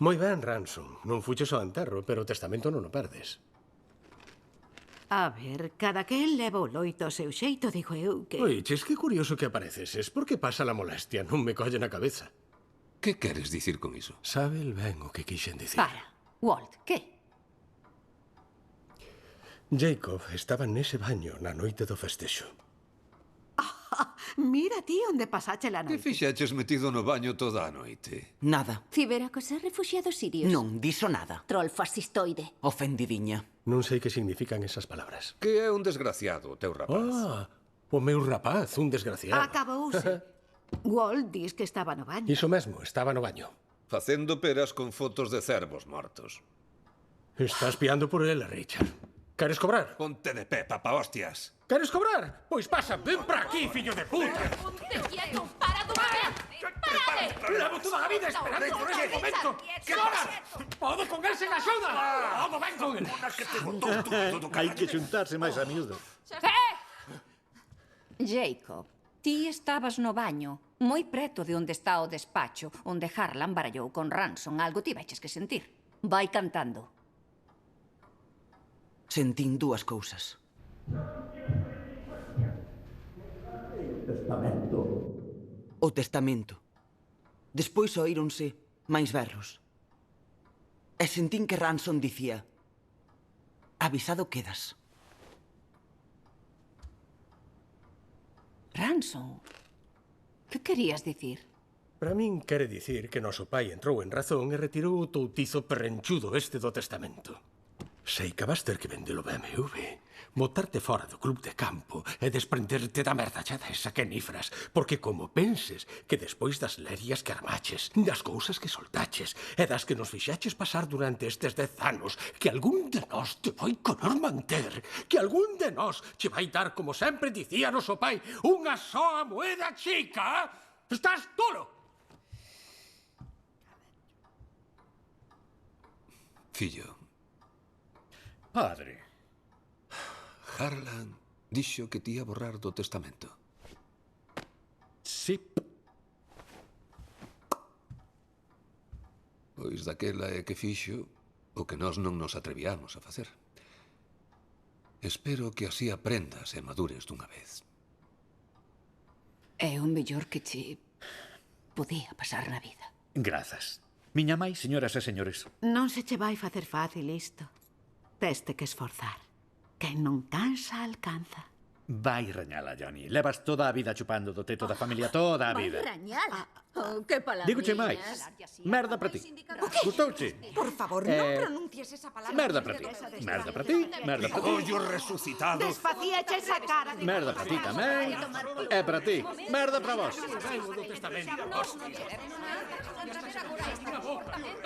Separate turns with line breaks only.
Moi ben, Ransom. Non fuches ao enterro, pero o testamento non o perdes.
A ver, cada quen leva o loito ao seu xeito, digo eu que...
Oiches, que curioso que apareceses. Por que pasa la molestia? Non me colle na cabeza.
Que queres dicir con iso?
Sabe el ben o que quixen dicir.
Para. Walt, que?
Jacob estaba nese baño na noite do festexo.
Mira ti onde pasache la
Que
noite.
fixeches metido no baño toda a noite?
Nada.
Ciberacosar refugiados sirios.
Non dixo nada.
Troll fascistoide.
Ofendidiña.
Non sei que significan esas palabras.
Que é un desgraciado, teu rapaz.
Ah, o meu rapaz, un desgraciado.
Acabouse. Walt dis que estaba no baño.
Iso mesmo, estaba no baño.
Facendo peras con fotos de cervos mortos.
Estás piando por ele, Richard. Queres cobrar?
Ponte de pé, papahostias.
Queres cobrar? Pois pasa, ven para aquí, fillo de puta.
Ponte quieto, para tu vez. ¡Párate!
Levo toda a vida esperando por este momento. Que ahora podo con él sen axuda. Podo ben con él.
Hai que xuntarse máis a miúdo.
Jacob, ti estabas no baño, moi preto de onde está o despacho, onde Harlan barallou con Ransom. Algo tiveches que sentir. Vai cantando.
Sentín dúas cousas. O testamento. Despois oíronse máis berros. E sentín que Ransom dicía: avisado quedas.
Ransom? Que querías dicir?
Para min quere dicir que noso pai entrou en razón e retirou o toutizo perrenchudo este do testamento. Sei que vas ter que vender o BMW, botarte fora do club de campo e desprenderte da merdallada esa que nifras, porque como penses que despois das lerias que armaches, das cousas que soltaches e das que nos fixaches pasar durante estes 10 anos, que algún de nós te vai querer manter, que algún de nós che vai dar, como sempre dicía noso pai, unha soa moeda chica, estás tolo!
Fillo,
Padre,
Harlan dixo que te ia borrar do testamento.
sí.
Pois daquela é que fixo o que nós non nos atrevíamos a facer. Espero que así aprendas e madures dunha vez.
É o mellor que che podía pasar na vida.
Grazas. Miña máis, señoras e señores.
Non se che vai facer fácil isto. Teste que esforzar. Quen non cansa, alcanza.
Vai rañala, Johnny. Levas toda a vida chupando do teto da familia, toda a
Vai
vida.
rañala. Oh, que palabras.
Dígoche máis. Merda para ti. Gustouche?
Por favor, non pronuncies esa palabra.
Merda para ti. Merda para ti. Merda para ti.
Ollo resucitado.
Desfacíache esa cara de...
Merda para ti tamén. E para ti. Merda para vos.